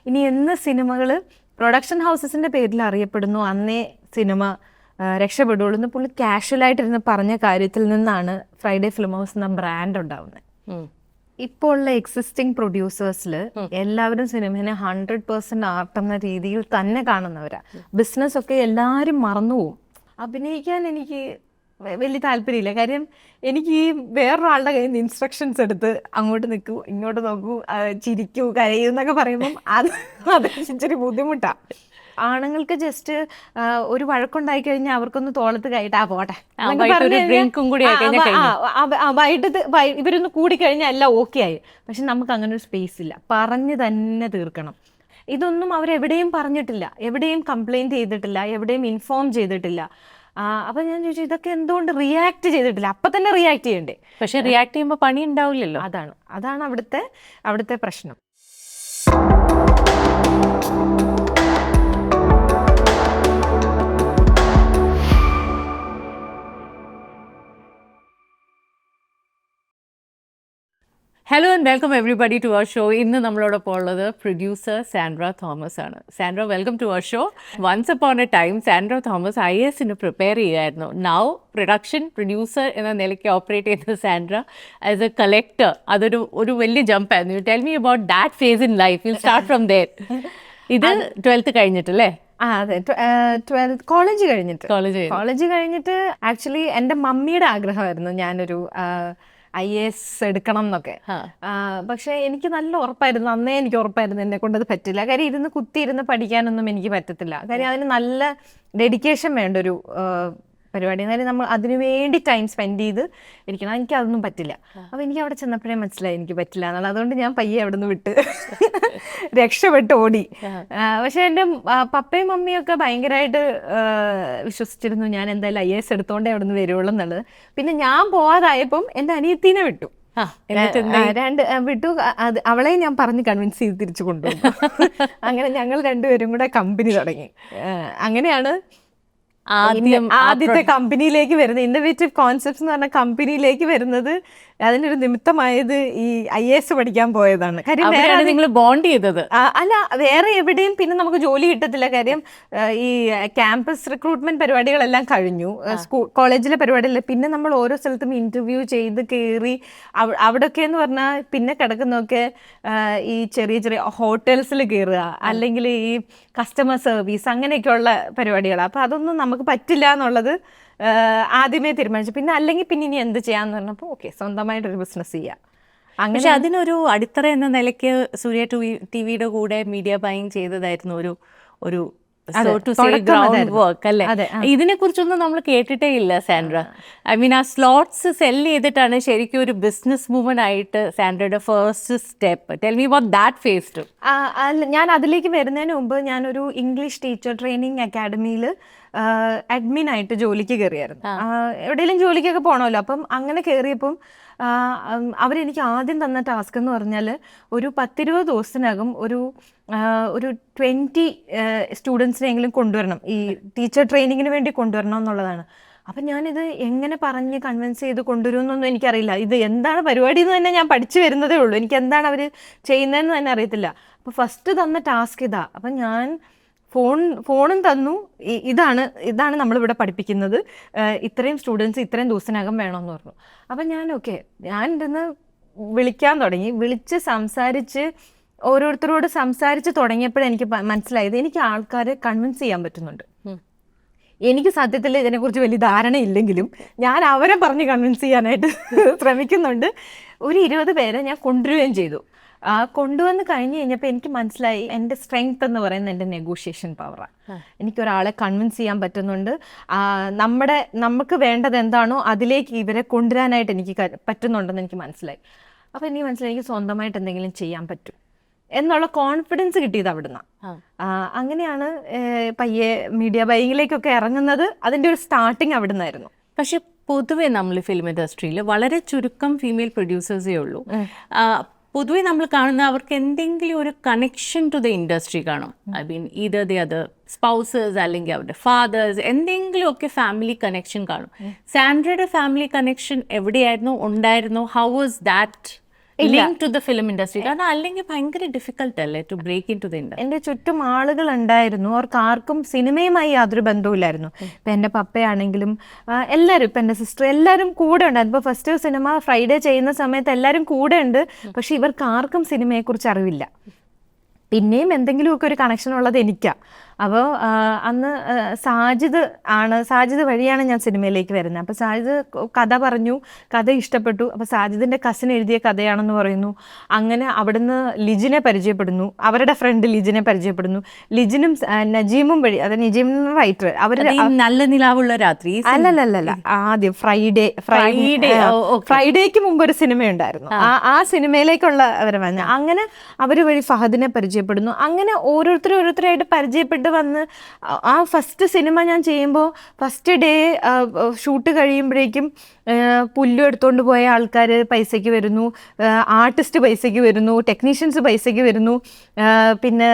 ഇനി എന്ന് സിനിമകൾ പ്രൊഡക്ഷൻ ഹൗസസിൻ്റെ പേരിൽ അറിയപ്പെടുന്നു അന്നേ സിനിമ രക്ഷപ്പെടുള്ളൂ എന്ന് പുള്ളി കാഷ്വലായിട്ടിരുന്ന് പറഞ്ഞ കാര്യത്തിൽ നിന്നാണ് ഫ്രൈഡേ ഫിലിം ഹൗസ് എന്ന ബ്രാൻഡ് ഉണ്ടാവുന്നത്. ഇപ്പോൾ ഉള്ള എക്സിസ്റ്റിംഗ് പ്രൊഡ്യൂസേഴ്സിൽ എല്ലാവരും സിനിമയെ 100% ആർട്ട് എന്ന രീതിയിൽ തന്നെ കാണുന്നവരാ. ബിസിനസ് ഒക്കെ എല്ലാവരും മറന്നുപോകും. അഭിനയിക്കാൻ എനിക്ക് വലിയ താല്പര്യമില്ല. കാര്യം എനിക്ക് ഈ വേറൊരാളുടെ കയ്യിൽ നിന്ന് ഇൻസ്ട്രക്ഷൻസ് എടുത്ത് അങ്ങോട്ട് നിൽക്കൂ, ഇങ്ങോട്ട് നോക്കൂ, ചിരിക്കൂ, കരയൂ എന്നൊക്കെ പറയുമ്പം അത് ഇച്ചിരി ബുദ്ധിമുട്ടാണ്. ആണുങ്ങൾക്ക് ജസ്റ്റ് ഒരു വഴക്കുണ്ടായി കഴിഞ്ഞാൽ അവർക്കൊന്ന് തോളത്ത് കയറ്റാ പോട്ടെ, വൈകിട്ട് ഇവരൊന്ന് കൂടിക്കഴിഞ്ഞാൽ എല്ലാം ഓക്കെ ആയി. പക്ഷെ നമുക്ക് അങ്ങനെ ഒരു സ്പേസ് ഇല്ല, പറഞ്ഞ് തന്നെ തീർക്കണം. ഇതൊന്നും അവരെവിടെയും പറഞ്ഞിട്ടില്ല, എവിടെയും കംപ്ലൈൻറ്റ് ചെയ്തിട്ടില്ല, എവിടെയും ഇൻഫോം ചെയ്തിട്ടില്ല. അപ്പം ഞാൻ ചോദിച്ചു ഇതൊക്കെ എന്തുകൊണ്ട് റിയാക്ട് ചെയ്തിട്ടില്ല? അപ്പം തന്നെ റിയാക്ട് ചെയ്യണ്ടേ? പക്ഷെ റിയാക്ട് ചെയ്യുമ്പോൾ പണി ഉണ്ടാവില്ലല്ലോ. അതാണ് അവിടുത്തെ പ്രശ്നം. Hello and welcome everybody to our show. ഇന്ന് നമ്മളോടൊപ്പം ഉള്ളത് പ്രൊഡ്യൂസർ സാൻഡ്ര തോമസ് ആണ്. Sandra, welcome to our show. Once upon a time Sandra Thomas IAS prepare ചെയ്യുമായിരുന്നു. നൗ പ്രൊഡക്ഷൻ പ്രൊഡ്യൂസർ എന്ന നിലയ്ക്ക് ഓപ്പറേറ്റ് ചെയ്യുന്ന സാൻഡ്ര ആസ് എ കളക്ടർ, അതൊരു വലിയ ജമ്പ് ആയിരുന്നു. You tell me about that phase in life. Will start from there. ഇത് 12th കഴിഞ്ഞിട്ടല്ലേ? അതെ, 12th കോളേജ് കഴിഞ്ഞിട്ട് ആക്ച്വലി എൻ്റെ മമ്മിയുടെ ആഗ്രഹമായിരുന്നു ഞാനൊരു IAS എടുക്കണം എന്നൊക്കെ. പക്ഷെ എനിക്ക് നല്ല ഉറപ്പായിരുന്നു, അന്നേ എനിക്ക് ഉറപ്പായിരുന്നു എന്നെ കൊണ്ടത് പറ്റില്ല. കാര്യം കുത്തിയിരുന്ന് പഠിക്കാനൊന്നും എനിക്ക് പറ്റത്തില്ല. കാര്യം അതിന് നല്ല ഡെഡിക്കേഷൻ വേണ്ട ഒരു പരിപാടി. എന്നാലും നമ്മൾ അതിനു വേണ്ടി ടൈം സ്പെൻഡ് ചെയ്ത് ഇരിക്കണം. എനിക്കതൊന്നും പറ്റില്ല. അപ്പോൾ എനിക്ക് അവിടെ ചെന്നപ്പോഴേ മനസ്സിലായി എനിക്ക് പറ്റില്ല എന്നുള്ളത്. അതുകൊണ്ട് ഞാൻ പയ്യെ അവിടെ നിന്ന് വിട്ട് രക്ഷപ്പെട്ട് ഓടി. പക്ഷെ എൻ്റെ പപ്പയും മമ്മിയൊക്കെ ഭയങ്കരമായിട്ട് വിശ്വസിച്ചിരുന്നു ഞാൻ എന്തായാലും IAS എടുത്തോണ്ടേ അവിടെ നിന്ന് വരുവുള്ളൂ എന്നുള്ളത്. പിന്നെ ഞാൻ പോവാതായപ്പം എൻ്റെ അനിയത്തീനെ വിട്ടു. അവളെ ഞാൻ പറഞ്ഞ് കൺവിൻസ് ചെയ്ത് തിരിച്ചു കൊണ്ടുപോകും. അങ്ങനെ ഞങ്ങൾ രണ്ടുപേരും കൂടെ കമ്പനി തുടങ്ങി. അങ്ങനെയാണ് ആദ്യത്തെ കമ്പനിയിലേക്ക് വരുന്നത്. ഇന്നോവേറ്റീവ് കോൺസെപ്റ്റ്സ് എന്ന് പറഞ്ഞ കമ്പനിയിലേക്ക് വരുന്നത് അതിനൊരു നിമിത്തമായത് ഈ IAS പഠിക്കാൻ പോയതാണ്. കാര്യം നിങ്ങൾ ബോണ്ട് ചെയ്തത് അല്ല, വേറെ എവിടെയും പിന്നെ നമുക്ക് ജോലി കിട്ടത്തില്ല. കാര്യം ഈ ക്യാമ്പസ് റിക്രൂട്ട്മെന്റ് പരിപാടികളെല്ലാം കഴിഞ്ഞു, കോളേജിലെ പരിപാടികളിൽ. പിന്നെ നമ്മൾ ഓരോ സ്ഥലത്തും ഇന്റർവ്യൂ ചെയ്ത് കയറി അവിടെയൊക്കെ എന്ന് പറഞ്ഞാൽ പിന്നെ കിടക്കുന്നതൊക്കെ ഈ ചെറിയ ചെറിയ ഹോട്ടൽസിൽ കയറുക, അല്ലെങ്കിൽ ഈ കസ്റ്റമർ സർവീസ്, അങ്ങനെയൊക്കെയുള്ള പരിപാടികളാണ്. അപ്പോൾ അതൊന്നും നമുക്ക് പറ്റില്ല എന്നുള്ളത് ആദ്യമേ തീരുമാനിച്ചു. പിന്നെ അല്ലെങ്കിൽ പിന്നെ ഇനി എന്ത് ചെയ്യാന്ന് പറഞ്ഞപ്പോൾ ഓക്കെ, സ്വന്തമായിട്ടൊരു ബിസിനസ് ചെയ്യാം. പക്ഷെ അതിനൊരു അടിത്തറ എന്ന നിലയ്ക്ക് സൂര്യ TV-യുടെ കൂടെ മീഡിയ ബൈങ് ചെയ്തതായിരുന്നു ഒരു ഗ്രൗണ്ട് വർക്ക് അല്ലേ? ഇതിനെ കുറിച്ചൊന്നും നമ്മൾ കേട്ടിട്ടേ ഇല്ല സാൻഡ്ര. ഐ മീൻ, ആ സ്ലോട്ട്സ് സെല് ചെയ്തിട്ടാണ് ശരിക്കും ഒരു ബിസിനസ് വുമൺ ആയിട്ട് സാൻഡ്രയുടെ first step. Tell me about that phase two. ഞാൻ അതിലേക്ക് വരുന്നതിന് മുമ്പ് ഞാനൊരു ഇംഗ്ലീഷ് ടീച്ചർ ട്രെയിനിങ് അക്കാഡമിയിൽ അഡ്മിൻ ആയിട്ട് ജോലിക്ക് കയറിയായിരുന്നു. എവിടെയെങ്കിലും ജോലിക്കൊക്കെ പോകണമല്ലോ. അപ്പം അങ്ങനെ കയറിയപ്പം അവരെനിക്ക് ആദ്യം തന്ന ടാസ്ക് എന്ന് പറഞ്ഞാൽ ഒരു 10-20 ദിവസത്തിനകം ഒരു 20 സ്റ്റുഡൻസിനെങ്കിലും കൊണ്ടുവരണം, ഈ ടീച്ചർ ട്രെയിനിങ്ങിന് വേണ്ടി കൊണ്ടുവരണം എന്നുള്ളതാണ്. അപ്പം ഞാനിത് എങ്ങനെ പറഞ്ഞ് കൺവിൻസ് ചെയ്ത് കൊണ്ടുവരുമെന്നൊന്നും എനിക്കറിയില്ല. ഇത് എന്താണ് പരിപാടി എന്ന് തന്നെ ഞാൻ പഠിച്ചു വരുന്നതേ ഉള്ളൂ. എനിക്ക് എന്താണ് അവർ ചെയ്യുന്നതെന്ന് തന്നെ അറിയത്തില്ല. അപ്പോൾ ഫസ്റ്റ് തന്ന ടാസ്ക് ഇതാ. അപ്പം ഞാൻ ഫോണും തന്നു, ഇതാണ് നമ്മളിവിടെ പഠിപ്പിക്കുന്നത്, ഇത്രയും സ്റ്റുഡൻസ് ഇത്രയും ദിവസത്തിനകം വേണമെന്ന് പറഞ്ഞു. അപ്പം ഞാൻ ഇരുന്ന് വിളിക്കാൻ തുടങ്ങി. വിളിച്ച് സംസാരിച്ച് ഓരോരുത്തരോട് സംസാരിച്ച് തുടങ്ങിയപ്പോഴെനിക്ക് മനസ്സിലായത് എനിക്ക് ആൾക്കാരെ കൺവിൻസ് ചെയ്യാൻ പറ്റുന്നുണ്ട്. എനിക്ക് സത്യത്തിൽ ഇതിനെക്കുറിച്ച് വലിയ ധാരണയില്ലെങ്കിലും ഞാൻ അവരെ പറഞ്ഞ് കൺവിൻസ് ചെയ്യാനായിട്ട് ശ്രമിക്കുന്നുണ്ട്. ഒരു 20 പേരെ ഞാൻ കൊണ്ടുവരികയും ചെയ്തു. കൊണ്ടുവന്ന് കഴിഞ്ഞ് കഴിഞ്ഞപ്പോൾ എനിക്ക് മനസ്സിലായി എൻ്റെ സ്ട്രെങ്ത് എന്ന് പറയുന്നത് എൻ്റെ നെഗോഷിയേഷൻ പവറാണ്. എനിക്കൊരാളെ കൺവിൻസ് ചെയ്യാൻ പറ്റുന്നുണ്ട്. നമുക്ക് വേണ്ടത് എന്താണോ അതിലേക്ക് ഇവരെ കൊണ്ടുവരാനായിട്ട് എനിക്ക് പറ്റുന്നുണ്ടെന്ന് എനിക്ക് മനസ്സിലായി. അപ്പോൾ എനിക്ക് മനസ്സിലായി എനിക്ക് സ്വന്തമായിട്ട് എന്തെങ്കിലും ചെയ്യാൻ പറ്റും എന്നുള്ള കോൺഫിഡൻസ് കിട്ടിയത് അവിടുന്ന്. അങ്ങനെയാണ് പയ്യെ മീഡിയ ബൈയിങ്ങിലേക്കൊക്കെ ഇറങ്ങുന്നത്. അതിൻ്റെ ഒരു സ്റ്റാർട്ടിങ് അവിടെ നിന്നായിരുന്നു. പക്ഷെ പൊതുവെ നമ്മൾ ഫിലിം ഇൻഡസ്ട്രിയിൽ വളരെ ചുരുക്കം ഫീമെയിൽ പ്രൊഡ്യൂസേഴ്സേ ഉള്ളൂ. പൊതുവെ നമ്മൾ കാണുന്ന അവർക്ക് എന്തെങ്കിലും ഒരു കണക്ഷൻ ടു ദ ഇൻഡസ്ട്രി കാണും. I mean either the other spouses അല്ലെങ്കിൽ അവരുടെ ഫാദേഴ്സ്, എന്തെങ്കിലുമൊക്കെ ഫാമിലി കണക്ഷൻ കാണും. സാൻഡ്രയുടെ ഫാമിലി കണക്ഷൻ എവിടെയായിരുന്നു, ഉണ്ടായിരുന്നു? How was that? Link to the film industry? കാരണം അല്ലെങ്കിൽ ഭയങ്കര ഡിഫിക്കൽട്ട് അല്ലേ to break in to the industry? എൻ്റെ ചുറ്റും ആളുകൾ ഉണ്ടായിരുന്നു, അവർക്ക് ആർക്കും സിനിമയുമായി യാതൊരു ബന്ധവുമില്ലായിരുന്നു. ഇപ്പം എൻ്റെ പപ്പയാണെങ്കിലും എല്ലാവരും, ഇപ്പം എൻ്റെ സിസ്റ്റർ എല്ലാവരും കൂടെ ഉണ്ടായിരുന്നു. ഇപ്പോൾ ഫസ്റ്റ് സിനിമ ഫ്രൈഡേ ചെയ്യുന്ന സമയത്ത് എല്ലാവരും കൂടെ ഉണ്ട്, പക്ഷെ ഇവർക്ക് ആർക്കും സിനിമയെക്കുറിച്ച് അറിവില്ല. പിന്നെയും എന്തെങ്കിലുമൊക്കെ ഒരു കണക്ഷൻ ഉള്ളത് എനിക്കാണ്. അപ്പോൾ അന്ന് സാജിദ് വഴിയാണ് ഞാൻ സിനിമയിലേക്ക് വരുന്നത്. അപ്പോൾ സാജിദ് കഥ പറഞ്ഞു, കഥ ഇഷ്ടപ്പെട്ടു. അപ്പോൾ സാജിദിൻ്റെ കസിൻ എഴുതിയ കഥയാണെന്ന് പറയുന്നു. അങ്ങനെ അവിടുന്ന് ലിജിനെ പരിചയപ്പെടുന്നു, അവരുടെ ഫ്രണ്ട് ലിജിനെ പരിചയപ്പെടുന്നു. ലിജിനും നജീമും വഴി, അത് നജീം റൈറ്റർ, അവർ നല്ല നിലാവുള്ള രാത്രി അല്ലല്ല ആദ്യം ഫ്രൈഡേക്ക് മുമ്പ് ഒരു സിനിമയുണ്ടായിരുന്നു. ആ സിനിമയിലേക്കുള്ള അവർ വന്നു. അങ്ങനെ അവർ വഴി ഫഹദിനെ പരിചയപ്പെടുന്നു. അങ്ങനെ ഓരോരുത്തരായിട്ട് പരിചയപ്പെട്ട് വന്ന് ആ ഫസ്റ്റ് സിനിമ ഞാൻ ചെയ്യുമ്പോൾ ഫസ്റ്റ് ഡേ ഷൂട്ട് കഴിയുമ്പോഴേക്കും പുല്ലും എടുത്തുകൊണ്ട് പോയ ആൾക്കാർ പൈസയ്ക്ക് വരുന്നു, ആർട്ടിസ്റ്റ് പൈസയ്ക്ക് വരുന്നു, ടെക്നീഷ്യൻസ് പൈസയ്ക്ക് വരുന്നു, പിന്നെ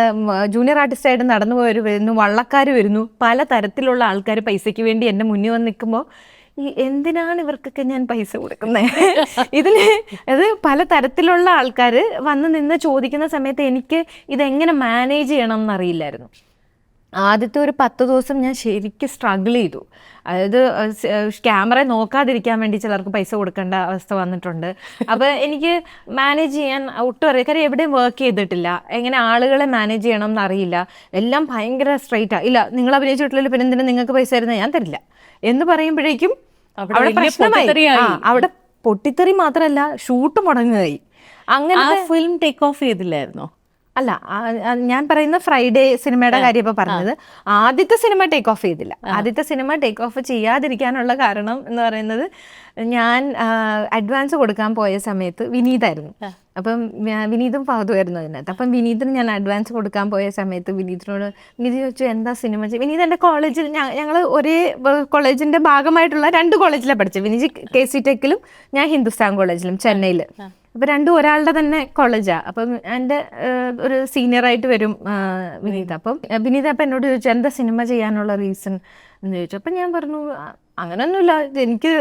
ജൂനിയർ ആർട്ടിസ്റ്റായിട്ട് നടന്നു പോയവർ വരുന്നു, വള്ളക്കാർ വരുന്നു. പല തരത്തിലുള്ള ആൾക്കാർ പൈസയ്ക്ക് വേണ്ടി എൻ്റെ മുന്നിൽ വന്ന് നിൽക്കുമ്പോൾ എന്തിനാണ് ഇവർക്കൊക്കെ ഞാൻ പൈസ കൊടുക്കുന്നത്? അത് പല തരത്തിലുള്ള ആൾക്കാർ വന്ന് നിന്ന് ചോദിക്കുന്ന സമയത്ത് എനിക്ക് ഇതെങ്ങനെ മാനേജ് ചെയ്യണം എന്നറിയില്ലായിരുന്നു. ആദ്യത്തെ ഒരു 10 ദിവസം ഞാൻ ശരിക്കും സ്ട്രഗിൾ ചെയ്തു. അതായത് ക്യാമറ നോക്കാതിരിക്കാൻ വേണ്ടി ചിലർക്ക് പൈസ കൊടുക്കേണ്ട അവസ്ഥ വന്നിട്ടുണ്ട്. അപ്പോൾ എനിക്ക് മാനേജ് ചെയ്യാൻ ഒട്ടും അറിയാം. കാര്യം എവിടെയും വർക്ക് ചെയ്തിട്ടില്ല, എങ്ങനെ ആളുകളെ മാനേജ് ചെയ്യണം എന്നറിയില്ല. എല്ലാം ഭയങ്കര സ്ട്രെയിറ്റാണ്. ഇല്ല, നിങ്ങൾ അഭിനയിച്ചിട്ടില്ല, പിന്നെ എന്തിനാ നിങ്ങൾക്ക് പൈസ തരുന്നത്, ഞാൻ തരില്ല എന്ന് പറയുമ്പോഴേക്കും അവിടെ പ്രശ്നമായി. അവിടെ പൊട്ടിത്തെറി മാത്രമല്ല, ഷൂട്ട് മുടങ്ങുകയായി. അങ്ങനെ ഫിലിം ടേക്ക് ഓഫ് ചെയ്തില്ലായിരുന്നോ? അല്ല, ഞാൻ പറയുന്ന ഫ്രൈഡേ സിനിമയുടെ കാര്യം ഇപ്പോൾ പറഞ്ഞത്. ആദ്യത്തെ സിനിമ ടേക്ക് ഓഫ് ചെയ്തില്ല. ആദ്യത്തെ സിനിമ ടേക്ക് ഓഫ് ചെയ്യാതിരിക്കാനുള്ള കാരണം എന്ന് പറയുന്നത്, ഞാൻ അഡ്വാൻസ് കൊടുക്കാൻ പോയ സമയത്ത് വിനീതായിരുന്നു. അപ്പം വിനീതും ഫഹദുമായിരുന്നു അതിനകത്ത്. അപ്പം വിനീതിന് ഞാൻ അഡ്വാൻസ് കൊടുക്കാൻ പോയ സമയത്ത് വിനീത് ചോദിച്ചു എന്താ സിനിമ ചെയ്യും. വിനീത് എൻ്റെ കോളേജിൽ, ഞങ്ങൾ ഒരേ കോളേജിൻ്റെ ഭാഗമായിട്ടുള്ള 2 കോളേജിലാണ് പഠിച്ചത്. വിനീത് KC ടെക്കിലും ഞാൻ ഹിന്ദുസ്ഥാൻ കോളേജിലും ചെന്നൈയിൽ. അപ്പം രണ്ടും ഒരാളുടെ തന്നെ കോളേജാണ്. അപ്പം എൻ്റെ ഒരു സീനിയറായിട്ട് വരും വിനീത്. അപ്പം വിനീത് അപ്പം എന്നോട് ചോദിച്ചു എന്താ സിനിമ ചെയ്യാനുള്ള റീസൺ എന്ന് ചോദിച്ചു. അപ്പം ഞാൻ പറഞ്ഞു അങ്ങനെയൊന്നുമില്ല, എനിക്ക്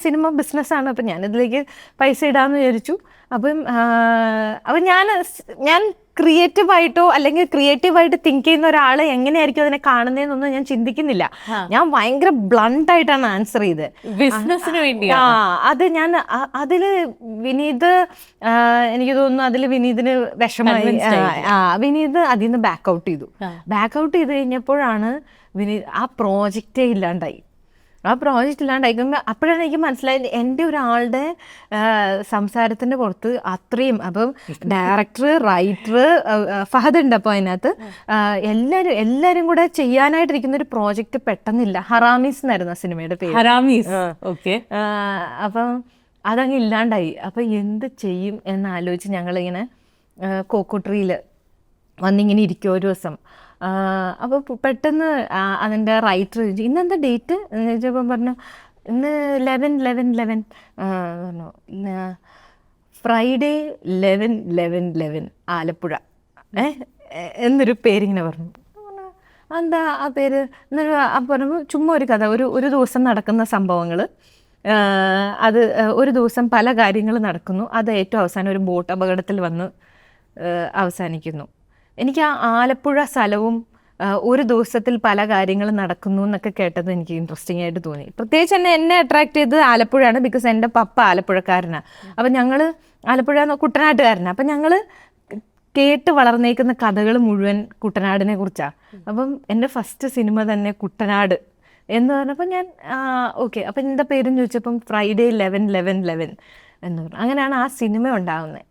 സിനിമ ബിസിനസ്സാണ്, അപ്പം ഞാനിതിലേക്ക് പൈസ ഇടാമെന്ന് വിചാരിച്ചു. അപ്പം ഞാൻ ക്രിയേറ്റീവായിട്ടോ അല്ലെങ്കിൽ ക്രിയേറ്റീവായിട്ട് തിങ്ക് ചെയ്യുന്ന ഒരാൾ എങ്ങനെയായിരിക്കും അതിനെ കാണുന്നതെന്നൊന്നും ഞാൻ ചിന്തിക്കുന്നില്ല. ഞാൻ ഭയങ്കര ബ്ലണ്ടായിട്ടാണ് ആൻസർ ചെയ്തത്. ബിസിനസ്സിന് വേണ്ടി അത് ഞാൻ അതില് വിനീത്, എനിക്ക് തോന്നുന്നു അതിൽ വിനീതിന് വിഷമമായി. വിനീത് അതിൽ നിന്ന് ബാക്ക് ഔട്ട് ചെയ്ത് കഴിഞ്ഞപ്പോഴാണ് വിനീത് ആ പ്രോജക്റ്റേ ഇല്ലാണ്ടായി. അപ്പോഴാണ് എനിക്ക് മനസ്സിലായത് എൻ്റെ ഒരാളുടെ സംസാരത്തിൻ്റെ പുറത്ത് അത്രയും. അപ്പം ഡയറക്ടർ, റൈറ്റർ, ഫഹദ് ഉണ്ട്. അപ്പോൾ അതിനകത്ത് എല്ലാവരും കൂടെ ചെയ്യാനായിട്ടിരിക്കുന്ന ഒരു പ്രോജക്റ്റ് പെട്ടെന്നില്ല. ഹറാമീസ് എന്നായിരുന്നു സിനിമയുടെ പേര്. ഹറാമീസ്. ഓക്കെ. അപ്പം അതങ്ങ് ഇല്ലാണ്ടായി. അപ്പം എന്ത് ചെയ്യും എന്നാലോചിച്ച് ഞങ്ങളിങ്ങനെ കോക്കോട്രിയിൽ വന്നിങ്ങനെ ഇരിക്കും ഒരു ദിവസം. അപ്പോൾ പെട്ടെന്ന് അതിൻ്റെ റൈറ്റർ ചോദിച്ചു ഇന്നെന്താ ഡേറ്റ് എന്ന് ചോദിച്ചപ്പം പറഞ്ഞു ഇന്ന് 11/11/11 പറഞ്ഞു. ഫ്രൈഡേ 11/11/11 ആലപ്പുഴ എന്നൊരു പേരിങ്ങനെ പറഞ്ഞു. എന്താ ആ പേര് എന്നൊരു പറഞ്ഞു. ചുമ്മാ ഒരു കഥ, ഒരു ദിവസം നടക്കുന്ന സംഭവങ്ങൾ, അത് ഒരു ദിവസം പല കാര്യങ്ങൾ നടക്കുന്നു, അത് ഏറ്റവും അവസാനം ഒരു ബോട്ട് അപകടത്തിൽ വന്ന് അവസാനിക്കുന്നു. എനിക്ക് ആ ആലപ്പുഴ സ്ഥലവും ഒരു ദിവസത്തിൽ പല കാര്യങ്ങൾ നടക്കുന്നു എന്നൊക്കെ കേട്ടത് എനിക്ക് ഇൻട്രസ്റ്റിംഗ് ആയിട്ട് തോന്നി. പ്രത്യേകിച്ച് എന്നെ അട്രാക്ട് ചെയ്തത് ആലപ്പുഴയാണ്. ബിക്കോസ് എൻ്റെ പപ്പ ആലപ്പുഴക്കാരനാണ്. അപ്പം ഞങ്ങൾ ആലപ്പുഴ കുട്ടനാട്ടുകാരനാണ്. അപ്പം ഞങ്ങൾ കേട്ട് വളർന്നേക്കുന്ന കഥകൾ മുഴുവൻ കുട്ടനാടിനെ കുറിച്ചാണ്. അപ്പം എൻ്റെ ഫസ്റ്റ് സിനിമ തന്നെ കുട്ടനാട് എന്ന് പറഞ്ഞപ്പോൾ ഞാൻ ഓക്കെ അപ്പം എന്താ പേരെന്ന് ചോദിച്ചപ്പം ഫ്രൈഡേ 11/11/11 എന്ന് പറഞ്ഞു. അങ്ങനെയാണ് ആ സിനിമ ഉണ്ടാകുന്നത്.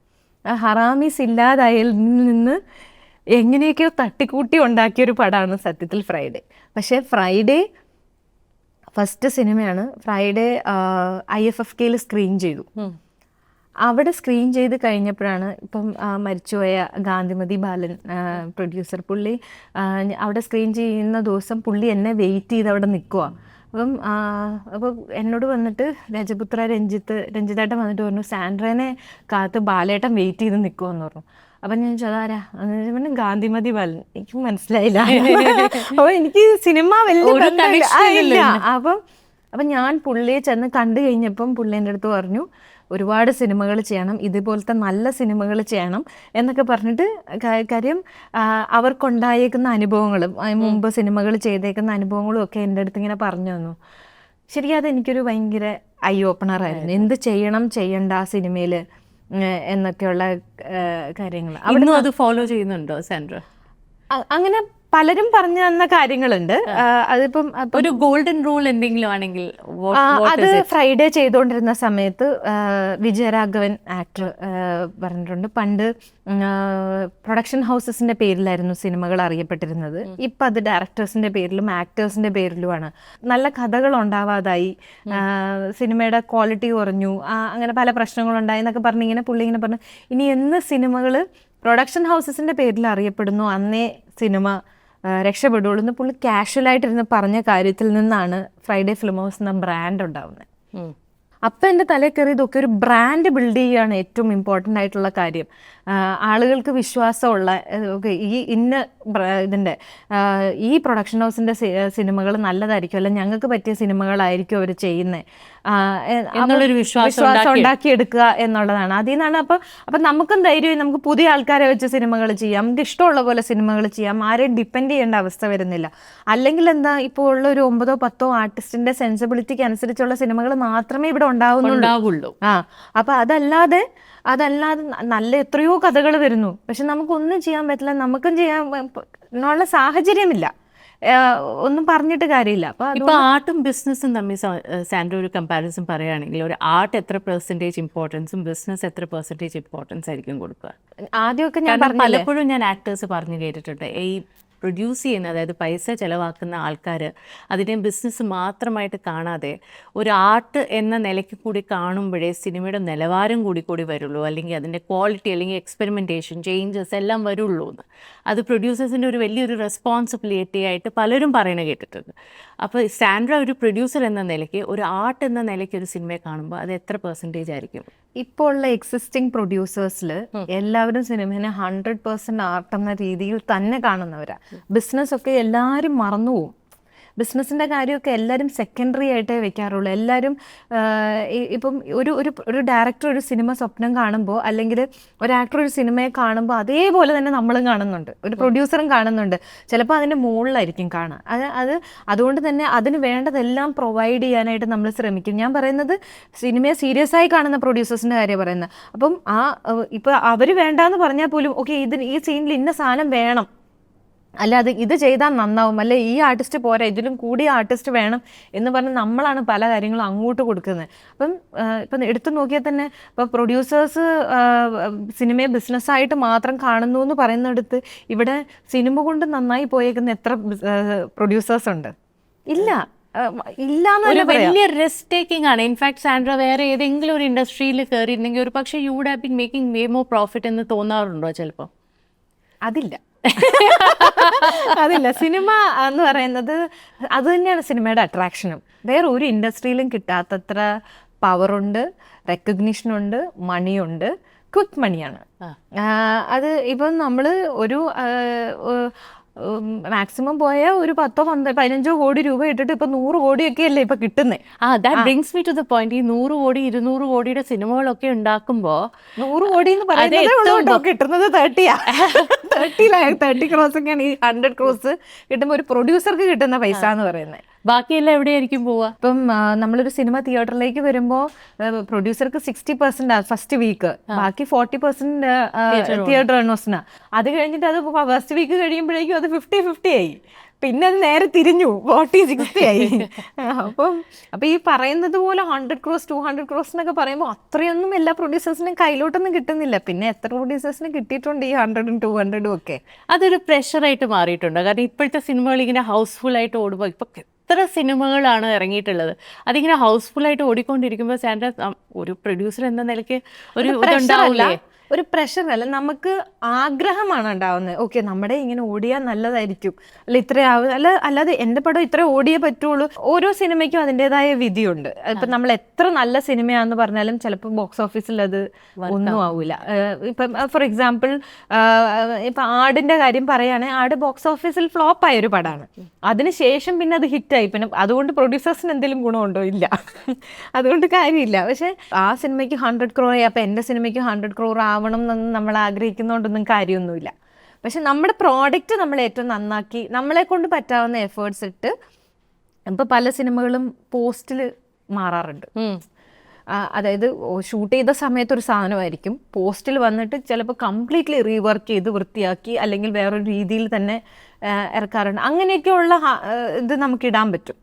ആ ഹറാമീസ് ഇല്ലാതായതിൽ നിന്ന് എങ്ങനെയൊക്കെയോ തട്ടിക്കൂട്ടി ഉണ്ടാക്കിയൊരു പടമാണ് സത്യത്തിൽ ഫ്രൈഡേ. പക്ഷേ ഫ്രൈഡേ ഫസ്റ്റ് സിനിമയാണ്. ഫ്രൈഡേ IFFKയിൽ സ്ക്രീൻ ചെയ്തു. അവിടെ സ്ക്രീൻ ചെയ്ത് കഴിഞ്ഞപ്പോഴാണ് ഇപ്പം മരിച്ചുപോയ ഗാന്ധിമതി ബാലൻ പ്രൊഡ്യൂസർ, പുള്ളി അവിടെ സ്ക്രീൻ ചെയ്യുന്ന ദിവസം പുള്ളി എന്നെ വെയിറ്റ് ചെയ്ത് അവിടെ നിൽക്കുക. അപ്പോൾ എന്നോട് വന്നിട്ട് രഞ്ജിത്തേട്ടൻ വന്നിട്ട് പറഞ്ഞു സാൻഡ്രേനെ കാത്ത് ബാലേട്ടൻ വെയിറ്റ് ചെയ്ത് നിൽക്കുമെന്ന് പറഞ്ഞു. അപ്പം ഞാൻ ചോദിച്ചാരാ എന്ന് ഗാന്ധിമതി ബാലൻ. എനിക്ക് മനസ്സിലായില്ല. അപ്പോൾ എനിക്ക് സിനിമ വലിയ അപ്പം ഞാൻ പുള്ളിയെ ചെന്ന് കണ്ടു കഴിഞ്ഞപ്പം പുള്ളി എൻ്റെ അടുത്ത് പറഞ്ഞു ഒരുപാട് സിനിമകൾ ചെയ്യണം, ഇതുപോലത്തെ നല്ല സിനിമകൾ ചെയ്യണം എന്നൊക്കെ പറഞ്ഞിട്ട് കാര്യം അവർക്കുണ്ടായേക്കുന്ന അനുഭവങ്ങളും മുമ്പ് സിനിമകൾ ചെയ്തേക്കുന്ന അനുഭവങ്ങളും ഒക്കെ എൻ്റെ അടുത്ത് ഇങ്ങനെ പറഞ്ഞു തന്നു. ശരിക്കും അതെനിക്കൊരു ഭയങ്കര ഐ ഓപ്പണറായിരുന്നു. എന്ത് ചെയ്യണം ചെയ്യണ്ട ആ സിനിമയിൽ എന്നൊക്കെയുള്ള കാര്യങ്ങൾ. അവിടുന്ന് അത് ഫോളോ ചെയ്യുന്നുണ്ടോ സാൻഡ്ര? അങ്ങനെ പലരും പറഞ്ഞു തന്ന കാര്യങ്ങളുണ്ട്. അതിപ്പം ഒരു ഗോൾഡൻ റൂൾ എന്തെങ്കിലും ആണെങ്കിൽ അത് ഫ്രൈഡേ ചെയ്തുകൊണ്ടിരുന്ന സമയത്ത് വിജയരാഘവൻ ആക്ടർ പറഞ്ഞിട്ടുണ്ട്, പണ്ട് പ്രൊഡക്ഷൻ ഹൗസസിന്റെ പേരിലായിരുന്നു സിനിമകൾ അറിയപ്പെട്ടിരുന്നത്, ഇപ്പം അത് ഡയറക്ടേഴ്സിന്റെ പേരിലും ആക്ടേഴ്സിന്റെ പേരിലുമാണ്. നല്ല കഥകൾ ഉണ്ടാവാതായി, സിനിമയുടെ ക്വാളിറ്റി കുറഞ്ഞു, അങ്ങനെ പല പ്രശ്നങ്ങളുണ്ടായി എന്നൊക്കെ പറഞ്ഞ് ഇങ്ങനെ പുള്ളി ഇങ്ങനെ പറഞ്ഞു, ഇനി എന്ന് സിനിമകൾ പ്രൊഡക്ഷൻ ഹൗസസിന്റെ പേരിൽ അറിയപ്പെടുന്നു അന്നേ സിനിമ രക്ഷപ്പെടുള്ളൂ എന്ന് പുള്ളി കാഷ്വലായിട്ടിരുന്ന് പറഞ്ഞ കാര്യത്തിൽ നിന്നാണ് ഫ്രൈഡേ ഫിലിം ഹൗസ് എന്ന ബ്രാൻഡ് ഉണ്ടാവുന്നത്. അപ്പം എൻ്റെ തലയിൽ കയറി ഇതൊക്കെ ഒരു ബ്രാൻഡ് ബിൽഡ് ചെയ്യുകയാണ് ഏറ്റവും ഇമ്പോർട്ടൻ്റ് ആയിട്ടുള്ള കാര്യം. ആളുകൾക്ക് വിശ്വാസമുള്ള ഈ ഇതിൻ്റെ ഈ പ്രൊഡക്ഷൻ ഹൗസിൻ്റെ സിനിമകൾ നല്ലതായിരിക്കും, അല്ല ഞങ്ങൾക്ക് പറ്റിയ സിനിമകളായിരിക്കും അവർ ചെയ്യുന്നത് എന്നുള്ളൊരു വിശ്വാസം ഉണ്ടാക്കിയെടുക്കുക എന്നുള്ളതാണ്. അതിൽ നിന്നാണ് അപ്പം നമുക്കും ധൈര്യമായി നമുക്ക് പുതിയ ആൾക്കാരെ വെച്ച് സിനിമകൾ ചെയ്യാം, നമുക്ക് ഇഷ്ടമുള്ള പോലെ സിനിമകൾ ചെയ്യാം, ആരെയും ഡിപ്പെൻഡ് ചെയ്യേണ്ട അവസ്ഥ വരുന്നില്ല. അല്ലെങ്കിൽ എന്താ ഇപ്പോൾ ഉള്ള ഒരു 9-10 ആർട്ടിസ്റ്റിൻ്റെ സെൻസിബിലിറ്റിക്ക് അനുസരിച്ചുള്ള സിനിമകൾ മാത്രമേ ഇവിടെ ഉണ്ടാവുന്നുള്ളൂ. അപ്പൊ അതല്ലാതെ നല്ല എത്രയോ കഥകൾ വരുന്നു, പക്ഷെ നമുക്കൊന്നും ചെയ്യാൻ പറ്റില്ല, നമുക്കും ചെയ്യാനുള്ള സാഹചര്യമില്ല, ഒന്നും പറഞ്ഞിട്ട് കാര്യമില്ല. അപ്പൊ ആർട്ടും ബിസിനസ്സും തമ്മിൽ സാൻഡ്ര ഒരു കമ്പാരിസൺ പറയുകയാണെങ്കിൽ ഒരു ആർട്ട് എത്ര പെർസെൻറ്റേജ് ഇമ്പോർട്ടൻസും ബിസിനസ് എത്ര പെർസെൻറ്റേജ് ഇമ്പോർട്ടൻസ് ആയിരിക്കും കൊടുക്കുക? ആദ്യമൊക്കെ ഞാൻ പലപ്പോഴും ഞാൻ ആക്ടേഴ്സ് പറഞ്ഞു കേട്ടിട്ടുണ്ട്, ഈ പ്രൊഡ്യൂസ് ചെയ്യുന്ന, അതായത് പൈസ ചിലവാക്കുന്ന ആൾക്കാർ അതിനെ ബിസിനസ് മാത്രമായിട്ട് കാണാതെ ഒരു ആർട്ട് എന്ന നിലയ്ക്ക് കൂടി കാണുമ്പോഴേ സിനിമയുടെ നിലവാരം കൂടി വരുള്ളൂ, അല്ലെങ്കിൽ അതിൻ്റെ ക്വാളിറ്റി അല്ലെങ്കിൽ എക്സ്പെരിമെൻറ്റേഷൻ ചേഞ്ചസ് എല്ലാം വരുള്ളൂ എന്ന്. അത് പ്രൊഡ്യൂസേഴ്സിൻ്റെ ഒരു വലിയൊരു റെസ്പോൺസിബിലിറ്റി ആയിട്ട് പലരും പറയുന്നത് കേട്ടിട്ടുണ്ട്. അപ്പോൾ സാൻഡ്ര ഒരു പ്രൊഡ്യൂസർ എന്ന നിലയ്ക്ക് ഒരു ആർട്ട് എന്ന നിലയ്ക്ക് ഒരു സിനിമയെ കാണുമ്പോൾ അത് എത്ര പെർസെൻറ്റേജ് ആയിരിക്കും? ഇപ്പോൾ ഉള്ള എക്സിസ്റ്റിംഗ് പ്രൊഡ്യൂസേഴ്സിൽ എല്ലാവരും സിനിമയെ 100% ആർട്ട് എന്ന രീതിയിൽ തന്നെ കാണുന്നവരാ. ബിസിനസ് ഒക്കെ എല്ലാവരും മറന്നുപോകും. ബിസിനസ്സിൻ്റെ കാര്യമൊക്കെ എല്ലാവരും സെക്കൻഡറി ആയിട്ടേ വെക്കാറുള്ളൂ. എല്ലാവരും ഇപ്പം ഒരു ഡയറക്ടർ ഒരു സിനിമ സ്വപ്നം കാണുമ്പോൾ, അല്ലെങ്കിൽ ഒരു ആക്ടർ ഒരു സിനിമയെ കാണുമ്പോൾ അതേപോലെ തന്നെ നമ്മളും കാണുന്നുണ്ട്, ഒരു പ്രൊഡ്യൂസറും കാണുന്നുണ്ട്. ചിലപ്പോൾ അതിൻ്റെ മുകളിലായിരിക്കും കാണുക. അതുകൊണ്ട് തന്നെ അതിന് വേണ്ടതെല്ലാം പ്രൊവൈഡ് ചെയ്യാനായിട്ട് നമ്മൾ ശ്രമിക്കും. ഞാൻ പറയുന്നത് സിനിമയെ സീരിയസ് ആയി കാണുന്ന പ്രൊഡ്യൂസേഴ്സിൻ്റെ കാര്യം പറയുന്നത്. അപ്പം ഇപ്പോൾ അവർ വേണ്ടാന്ന് പറഞ്ഞാൽ പോലും ഓക്കെ ഈ സീനിൽ ഇന്ന സാധനം വേണം, അല്ല ഇത് ചെയ്താൽ നന്നാവും, അല്ലെ ഈ ആർട്ടിസ്റ്റ് പോരാ ഇതിലും കൂടിയ ആർട്ടിസ്റ്റ് വേണം എന്ന് പറഞ്ഞ് നമ്മളാണ് പല കാര്യങ്ങളും അങ്ങോട്ട് കൊടുക്കുന്നത്. ഇപ്പം എടുത്തു നോക്കിയാൽ തന്നെ ഇപ്പോൾ പ്രൊഡ്യൂസേഴ്സ് സിനിമയെ ബിസിനസ്സായിട്ട് മാത്രം കാണുന്നു എന്ന് പറയുന്നിടത്ത് ഇവിടെ സിനിമ കൊണ്ട് നന്നായി പോയേക്കുന്ന എത്ര പ്രൊഡ്യൂസേഴ്സ് ഉണ്ട്? ഇല്ല. വലിയ റിസ്ക് ടേക്കിംഗ് ആണ്. ഇൻഫാക്ട് സാൻഡ്ര വേറെ ഏതെങ്കിലും ഒരു ഇൻഡസ്ട്രിയിൽ കയറിയിരുന്നെങ്കിൽ ഒരു പക്ഷേ you would have been making way more profit എന്ന് തോന്നാറുണ്ടോ ചിലപ്പോൾ? അതില്ല. സിനിമ എന്ന് പറയുന്നത് അത് തന്നെയാണ് സിനിമയുടെ അട്രാക്ഷനും. വേറെ ഒരു ഇൻഡസ്ട്രിയിലും കിട്ടാത്തത്ര പവറുണ്ട്, റെക്കഗ്നിഷനുണ്ട്, മണിയുണ്ട്, ക്വിക്ക് മണിയാണ്. അത് ഇപ്പം നമ്മൾ ഒരു മാക്സിമം പോയ ഒരു 10-15 കോടി രൂപ ഇട്ടിട്ട് ഇപ്പൊ 100 കോടിയൊക്കെ അല്ലേ ഇപ്പൊ കിട്ടുന്നത്. That brings me to the point, ഈ 100 കോടി 200 കോടിയുടെ സിനിമകളൊക്കെ ഉണ്ടാക്കുമ്പോ 100 കോടി എന്ന് പറയുന്നത് കിട്ടുന്നത് 30 ക്രോസ് ഒക്കെയാണ്. ഈ 100 ക്രോസ് കിട്ടുമ്പോൾ ഒരു പ്രൊഡ്യൂസർക്ക് കിട്ടുന്ന പൈസ എന്ന് പറയുന്നത്. ബാക്കിയെല്ലാം എവിടെയായിരിക്കും പോവുക? ഇപ്പം നമ്മളൊരു സിനിമ തിയേറ്ററിലേക്ക് വരുമ്പോൾ പ്രൊഡ്യൂസർക്ക് 60% ഫസ്റ്റ് വീക്ക്, ബാക്കി 40% തിയേറ്റർ ഓണേഴ്സിനാ. അത് കഴിഞ്ഞിട്ട് അത് ഫസ്റ്റ് വീക്ക് കഴിയുമ്പോഴേക്കും അത് 50-50 ആയി. പിന്നെ അത് നേരെ തിരിഞ്ഞു 40-60 ആയി. അപ്പം ഈ പറയുന്നത് പോലെ 100 ക്രോസ് 200 ക്രോസ് എന്നൊക്കെ പറയുമ്പോൾ അത്രയൊന്നും എല്ലാ പ്രൊഡ്യൂസേഴ്സിനും കയ്യിലോട്ടൊന്നും കിട്ടുന്നില്ല. പിന്നെ എത്ര പ്രൊഡ്യൂസേഴ്സിന് കിട്ടിയിട്ടുണ്ട് ഈ 100-ഉം 200-ഉം ഒക്കെ? അതൊരു പ്രഷറായിട്ട് മാറിയിട്ടുണ്ട്. കാരണം ഇപ്പോഴത്തെ സിനിമകൾ ഇങ്ങനെ ഹൗസ്ഫുൾ ആയിട്ട് ഓടുമ്പോൾ ഇപ്പൊ എത്ര സിനിമകളാണ് ഇറങ്ങിയിട്ടുള്ളത്, അതിങ്ങനെ ഹൗസ്ഫുൾ ആയിട്ട് ഓടിക്കൊണ്ടിരിക്കുമ്പോൾ സാൻഡ്ര ഒരു പ്രൊഡ്യൂസർ എന്ന നിലയ്ക്ക് ഒരു ഇതുണ്ടാവില്ലേ? ഒരു പ്രഷർ അല്ല, നമുക്ക് ആഗ്രഹമാണ് ഉണ്ടാവുന്നത്. ഓക്കെ, നമ്മുടെ ഇങ്ങനെ ഓടിയാൽ നല്ലതായിരിക്കും, അല്ല ഇത്രയാവും, അല്ലാതെ എൻ്റെ പടം ഇത്ര ഓടിയേ പറ്റുള്ളൂ. ഓരോ സിനിമയ്ക്കും അതിൻ്റെതായ വിധിയുണ്ട്. ഇപ്പം നമ്മൾ എത്ര നല്ല സിനിമയാണെന്ന് പറഞ്ഞാലും ചിലപ്പോൾ ബോക്സ് ഓഫീസിൽ അത് ഒന്നും ആവില്ല. ഇപ്പം ഫോർ എക്സാമ്പിൾ ഇപ്പം ആടിൻ്റെ കാര്യം പറയുകയാണെങ്കിൽ, ആട് ബോക്സ് ഓഫീസിൽ ഫ്ലോപ്പ് ആയൊരു പടമാണ്. അതിനുശേഷം പിന്നെ അത് ഹിറ്റായി. പിന്നെ അതുകൊണ്ട് പ്രൊഡ്യൂസേഴ്സിന് എന്തെങ്കിലും ഗുണമുണ്ടോ? ഇല്ല. അതുകൊണ്ട് കാര്യമില്ല. പക്ഷെ ആ സിനിമയ്ക്ക് 100 crore, അപ്പം എൻ്റെ സിനിമയ്ക്ക് 100 crore ആവണം എന്നൊന്നും നമ്മൾ ആഗ്രഹിക്കുന്നതുകൊണ്ടൊന്നും കാര്യമൊന്നുമില്ല. പക്ഷെ നമ്മുടെ പ്രോഡക്റ്റ് നമ്മൾ ഏറ്റവും നന്നാക്കി നമ്മളെ കൊണ്ട് പറ്റാവുന്ന എഫേർട്സ് ഇട്ട്, ഇപ്പം പല സിനിമകളും പോസ്റ്റിൽ മാറാറുണ്ട്. അതായത് ഷൂട്ട് ചെയ്ത സമയത്ത് ഒരു സാധനമായിരിക്കും, പോസ്റ്റിൽ വന്നിട്ട് ചിലപ്പോൾ കംപ്ലീറ്റ്ലി റീവർക്ക് ചെയ്ത് വൃത്തിയാക്കി അല്ലെങ്കിൽ വേറൊരു രീതിയിൽ തന്നെ ഇറക്കാറുണ്ട്. അങ്ങനെയൊക്കെയുള്ള ഇത് നമുക്ക് ഇടാൻ പറ്റും.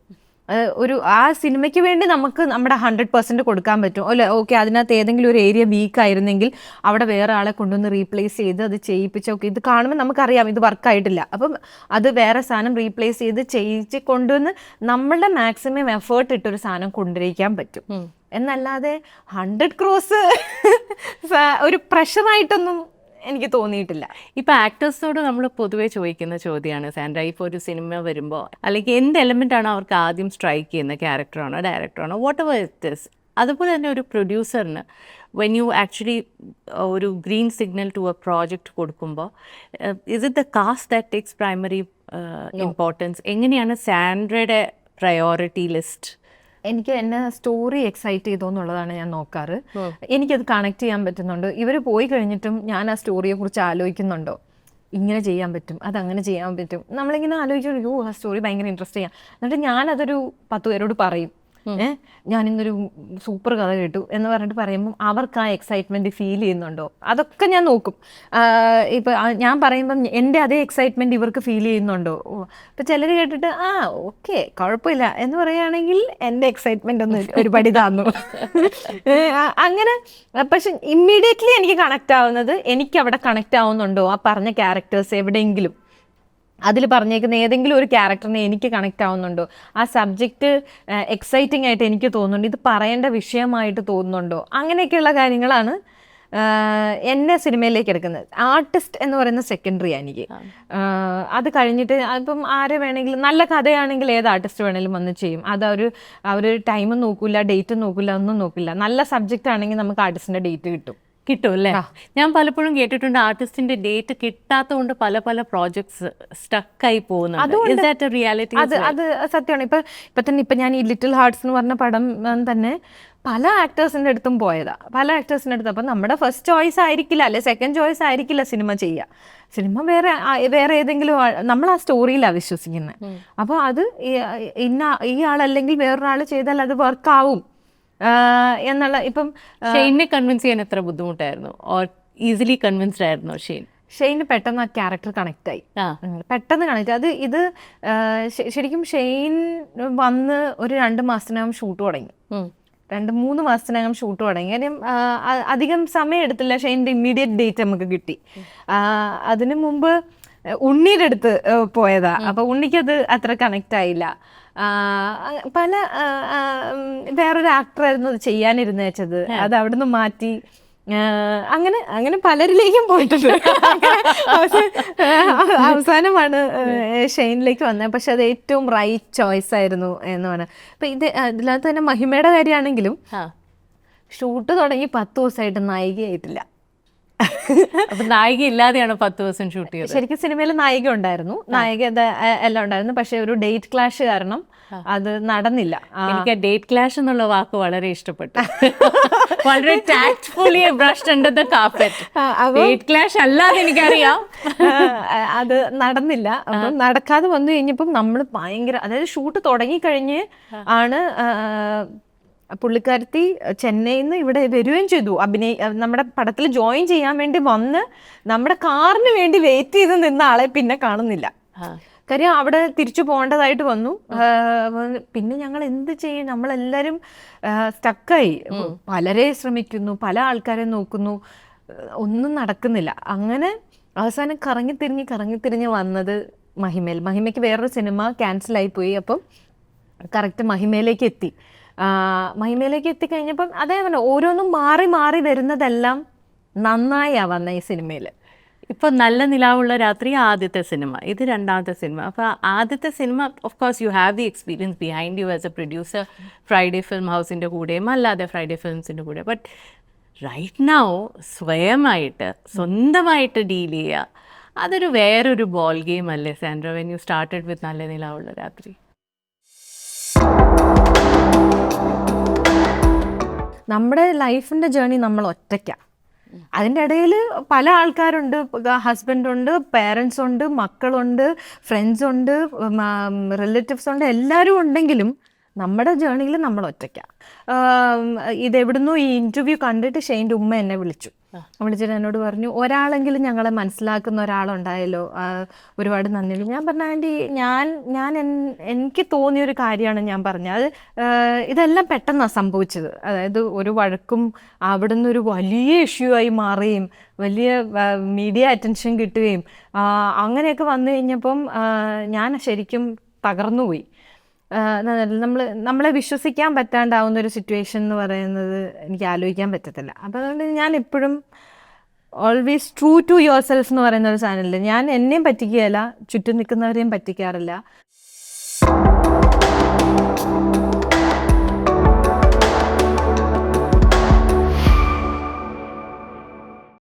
ആ സിനിമയ്ക്ക് വേണ്ടി നമുക്ക് നമ്മുടെ 100% കൊടുക്കാൻ പറ്റും. അല്ലെ, ഓക്കെ, അതിനകത്ത് ഏതെങ്കിലും ഒരു ഏരിയ വീക്ക് ആയിരുന്നെങ്കിൽ അവിടെ വേറെ ആളെ കൊണ്ടുവന്ന് റീപ്ലേസ് ചെയ്ത് അത് ചെയ്യിപ്പിച്ച്, ഓക്കെ, ഇത് കാണുമ്പോൾ നമുക്കറിയാം ഇത് വർക്കായിട്ടില്ല, അപ്പം അത് വേറെ സാധനം റീപ്ലേസ് ചെയ്ത് ചെയ്യിച്ച് കൊണ്ടുവന്ന് നമ്മളുടെ മാക്സിമം എഫേർട്ട് ഇട്ടൊരു സാധനം കൊണ്ടുവരിക്കാൻ പറ്റും. എന്നല്ലാതെ 100 crores ഒരു പ്രഷറായിട്ടൊന്നും എനിക്ക് തോന്നിയിട്ടില്ല. ഇപ്പം ആക്ടേഴ്സിനോട് നമ്മൾ പൊതുവേ ചോദിക്കുന്ന ചോദ്യമാണ് സാൻഡ്ര, ഇപ്പോൾ ഒരു സിനിമ വരുമ്പോൾ അല്ലെങ്കിൽ എന്ത് എലമെൻ്റ് ആണോ അവർക്ക് ആദ്യം സ്ട്രൈക്ക് ചെയ്യുന്ന, ക്യാരക്ടറാണോ ഡയറക്ടറാണോ വാട്ട് എവർ ഇറ്റ് ഈസ്. അതുപോലെ തന്നെ ഒരു പ്രൊഡ്യൂസറിന് വെൻ യു ആക്ച്വലി ഒരു green signal to a project കൊടുക്കുമ്പോൾ is it the cast that takes primary importance? എങ്ങനെയാണ് സാൻഡ്രയുടെ പ്രയോറിറ്റി ലിസ്റ്റ്? എനിക്ക് എന്നെ സ്റ്റോറി എക്സൈറ്റ് ചെയ്തോ എന്നുള്ളതാണ് ഞാൻ നോക്കാറ്. എനിക്കത് കണക്ട് ചെയ്യാൻ പറ്റുന്നുണ്ടോ, ഇവർ പോയി കഴിഞ്ഞിട്ടും ഞാൻ ആ സ്റ്റോറിയെ കുറിച്ച് ആലോചിക്കുന്നുണ്ടോ, ഇങ്ങനെ ചെയ്യാൻ പറ്റും, അതങ്ങനെ ചെയ്യാൻ പറ്റും. നമ്മളിങ്ങനെ ആലോചിച്ചു, ആ സ്റ്റോറി ഭയങ്കര ഇൻട്രസ്റ്റ് ചെയ്യാം, എന്നിട്ട് ഞാനതൊരു 10 പേരോട് പറയും, ഞാനിന്നൊരു സൂപ്പർ കഥ കേട്ടു എന്ന് പറഞ്ഞിട്ട് പറയുമ്പം അവർക്ക് ആ എക്സൈറ്റ്മെൻറ്റ് ഫീൽ ചെയ്യുന്നുണ്ടോ, അതൊക്കെ ഞാൻ നോക്കും. ഇപ്പം ഞാൻ പറയുമ്പം എൻ്റെ അതേ എക്സൈറ്റ്മെൻറ്റ് ഇവർക്ക് ഫീൽ ചെയ്യുന്നുണ്ടോ. ഇപ്പം ചിലർ കേട്ടിട്ട് ഓക്കെ കുഴപ്പമില്ല എന്ന് പറയുകയാണെങ്കിൽ എൻ്റെ എക്സൈറ്റ്മെൻ്റ് ഒന്ന് ഒരു പടി താന്നു. അങ്ങനെ പക്ഷെ ഇമ്മീഡിയറ്റ്ലി എനിക്ക് കണക്റ്റ് ആവുന്നത്, എനിക്കവിടെ കണക്റ്റ് ആവുന്നുണ്ടോ ആ പറഞ്ഞ ക്യാരക്ടേഴ്സ്, എവിടെയെങ്കിലും അതിൽ പറഞ്ഞേക്കുന്ന ഏതെങ്കിലും ഒരു ക്യാരക്ടറിനെ എനിക്ക് കണക്റ്റ് ആവുന്നുണ്ടോ, ആ സബ്ജക്റ്റ് എക്സൈറ്റിംഗ് ആയിട്ട് എനിക്ക് തോന്നുന്നുണ്ടോ, ഇത് പറയേണ്ട വിഷയമായിട്ട് തോന്നുന്നുണ്ടോ, അങ്ങനെയൊക്കെയുള്ള കാര്യങ്ങളാണ് എന്നെ സിനിമയിലേക്ക് എടുക്കുന്നത്. ആർട്ടിസ്റ്റ് എന്ന് പറയുന്ന സെക്കൻഡറി എനിക്ക്. അത് കഴിഞ്ഞിട്ട് ഇപ്പം ആരെ വേണമെങ്കിലും, നല്ല കഥയാണെങ്കിൽ ഏത് ആർട്ടിസ്റ്റ് വേണമെങ്കിലും വന്ന് ചെയ്യും. അത് അവർ ടൈമും നോക്കില്ല, ഡേറ്റും നോക്കില്ല, ഒന്നും നോക്കില്ല. നല്ല സബ്ജക്റ്റ് ആണെങ്കിൽ നമുക്ക് ആർട്ടിസ്റ്റിൻ്റെ ഡേറ്റ് കിട്ടും അല്ലേ? ഞാൻ പലപ്പോഴും കേട്ടിട്ടുണ്ട് ആർട്ടിസ്റ്റിന്റെ ഡേറ്റ് കിട്ടാത്തതുകൊണ്ട് പല പല പ്രോജക്ട്സ് സ്റ്റക്കായി പോകുന്നുണ്ട്. അത് സത്യമാണ്. ഇപ്പൊ തന്നെ ഞാൻ ഈ ലിറ്റിൽ ഹാർട്ട്സ് എന്ന് പറഞ്ഞ പടം തന്നെ പല ആക്ടേഴ്സിൻ്റെ അടുത്തും പോയതാ, പല ആക്ടേഴ്സിൻ്റെ അടുത്ത്. അപ്പം നമ്മുടെ ഫസ്റ്റ് ചോയ്സ് ആയിരിക്കില്ല, അല്ലെ സെക്കൻഡ് ചോയ്സ് ആയിരിക്കില്ല സിനിമ ചെയ്യുക. സിനിമ വേറെ ഏതെങ്കിലും നമ്മൾ ആ സ്റ്റോറിയിലാണ് വിശ്വസിക്കുന്നത്. അപ്പോൾ അത് ഈ ആളല്ലെങ്കിൽ വേറൊരാൾ ചെയ്താൽ അത് വർക്കാവും എന്നുള്ള. ഇപ്പം ഷെയ്നെ കൺവിൻസ് ചെയ്യാൻ എത്ര ബുദ്ധിമുട്ടായിരുന്നു, ഓർ ഈസിലി കൺവിൻസ്ഡ് ആയിരുന്നോ ഷെയ്ന് പെട്ടെന്ന് ആ ക്യാരക്ടർ കണക്റ്റായി, പെട്ടെന്ന് കണക്റ്റ്. ഇത് ശരിക്കും ഷെയ്ൻ വന്ന് ഒരു 2 മാസത്തിനകം ഷൂട്ട് തുടങ്ങി, 2-3 മാസത്തിനകം ഷൂട്ട് തുടങ്ങി. കാര്യം അധികം സമയം എടുത്തില്ല, ഷെയ്ൻ്റെ ഇമ്മീഡിയറ്റ് ഡേറ്റ് നമുക്ക് കിട്ടി. അതിനു മുമ്പ് ഉണ്ണിയുടെ അടുത്ത് പോയതാ, അപ്പോൾ ഉണ്ണിക്കത് അത്ര കണക്റ്റ് ആയില്ല. പല വേറൊരു ആക്ടറായിരുന്നു അത് ചെയ്യാനിരുന്നു വെച്ചത്, അത് അവിടുന്ന് മാറ്റി. അങ്ങനെ പലരിലേക്കും പോയിട്ടുണ്ട്. അവസാനമാണ് ഷെയ്നിലേക്ക് വന്നത്. പക്ഷെ അത് ഏറ്റവും റൈറ്റ് ചോയ്സ് ആയിരുന്നു എന്ന് പറഞ്ഞാൽ. അപ്പം ഇതിനകത്ത് തന്നെ മഹിമയുടെ കാര്യമാണെങ്കിലും ഷൂട്ട് തുടങ്ങി 10 ദിവസമായിട്ട് നായികയായിട്ടില്ല. അപ്പൊ നായിക ഇല്ലാതെയാണ് 10 ദിവസം ഷൂട്ട് ചെയ്തത്. ശരിക്കും സിനിമയിൽ നായിക ഉണ്ടായിരുന്നു, നായിക എല്ലാം ഉണ്ടായിരുന്നു. പക്ഷെ ഒരു ഡേറ്റ് ക്ലാഷ് കാരണം അത് നടന്നില്ല. എനിക്ക് ഡേറ്റ് ക്ലാഷ് എന്നുള്ള വാക്ക് വളരെ ഇഷ്ടപ്പെട്ടു. വളരെ tactfully brushed under the carpet. Date clash അല്ലാതെ എനിക്കറിയാം. അത് നടന്നില്ല. അപ്പം നടക്കാതെ വന്നു കഴിഞ്ഞപ്പം നമ്മൾ ഭയങ്കര, അതായത് ഷൂട്ട് തുടങ്ങിക്കഴിഞ്ഞ് ആണ് പുള്ളിക്കാരത്തി ചെന്നൈയിൽ നിന്ന് ഇവിടെ വരികയും ചെയ്തു. നമ്മുടെ പടത്തിൽ ജോയിൻ ചെയ്യാൻ വേണ്ടി വന്ന് നമ്മുടെ കാറിന് വേണ്ടി വെയിറ്റ് ചെയ്ത് നിന്ന ആളെ പിന്നെ കാണുന്നില്ല. കാര്യം അവിടെ തിരിച്ചു പോകേണ്ടതായിട്ട് വന്നു. പിന്നെ ഞങ്ങൾ എന്ത് ചെയ്യും, നമ്മളെല്ലാവരും സ്റ്റക്കായി. പലരെ ശ്രമിക്കുന്നു, പല ആൾക്കാരെ നോക്കുന്നു, ഒന്നും നടക്കുന്നില്ല. അങ്ങനെ അവസാനം കറങ്ങിത്തിരിഞ്ഞ് വന്നത് മഹിമയ്ക്ക് വേറൊരു സിനിമ ക്യാൻസലായിപ്പോയി. അപ്പം കറക്റ്റ് മഹിമയിലേക്ക് എത്തിക്കഴിഞ്ഞപ്പം അതേ പറഞ്ഞ ഓരോന്നും മാറി വരുന്നതെല്ലാം നന്നായി വന്ന ഈ സിനിമയിൽ. ഇപ്പോൾ നല്ല നിലാവുള്ള രാത്രി ആദ്യത്തെ സിനിമ, ഇത് രണ്ടാമത്തെ സിനിമ. അപ്പോൾ ആദ്യത്തെ സിനിമ of course you have the experience behind you as a producer, Friday film ഹൗസിൻ്റെ കൂടെയും അല്ലാതെ ഫ്രൈഡേ ഫിലിംസിൻ്റെ കൂടെ. ബട്ട് റൈറ്റ് നൗ സ്വയമായിട്ട് സ്വന്തമായിട്ട് ഡീൽ ചെയ്യുക, അതൊരു വേറൊരു ബോൾ ഗെയിം അല്ലേ Sandra, when you started with നല്ല നിലാവുള്ള രാത്രി? നമ്മുടെ ലൈഫിൻ്റെ ജേണി നമ്മൾ ഒറ്റയ്ക്കാണ്. അതിൻ്റെ ഇടയിൽ പല ആൾക്കാരുണ്ട്, ഹസ്ബൻഡുണ്ട്, പേരൻസ് ഉണ്ട്, മക്കളുണ്ട്, ഫ്രണ്ട്സ് ഉണ്ട്, റിലേറ്റീവ്സ് ഉണ്ട്, എല്ലാവരും ഉണ്ടെങ്കിലും നമ്മുടെ ജേണിയിൽ നമ്മൾ ഒറ്റയ്ക്കാണ്. ഇതെവിടുന്നു ഈ ഇൻ്റർവ്യൂ കണ്ടിട്ട് ഷെയ്ൻ്റെ ഉമ്മ എന്നെ വിളിച്ചിട്ട് എന്നോട് പറഞ്ഞു, ഒരാളെങ്കിലും ഞങ്ങളെ മനസ്സിലാക്കുന്ന ഒരാളുണ്ടായല്ലോ, ഒരുപാട് നന്ദിയുണ്ട്. ഞാൻ പറഞ്ഞ ആൻറ്റി, എനിക്ക് തോന്നിയൊരു കാര്യമാണ് ഞാൻ പറഞ്ഞത്. അത് ഇതെല്ലാം പെട്ടെന്നാണ് സംഭവിച്ചത്. അതായത് ഒരു വഴക്കും അവിടുന്ന് ഒരു വലിയ ഇഷ്യൂ ആയി മാറുകയും വലിയ മീഡിയ അറ്റൻഷൻ കിട്ടുകയും അങ്ങനെയൊക്കെ വന്നു കഴിഞ്ഞപ്പം ഞാൻ ശരിക്കും തകർന്നുപോയി. നമ്മളെ വിശ്വസിക്കാൻ പറ്റാണ്ടാവുന്ന ഒരു സിറ്റുവേഷൻ എന്ന് പറയുന്നത് എനിക്ക് ആലോചിക്കാൻ പറ്റത്തില്ല. അപ്പോൾ അതുകൊണ്ട് ഞാൻ എപ്പോഴും always true to yourself എന്ന് പറയുന്ന ഒരു സാധനമില്ല. ഞാൻ എന്നെയും പറ്റിക്കുകയല്ല, ചുറ്റും നിൽക്കുന്നവരെയും പറ്റിക്കാറില്ല.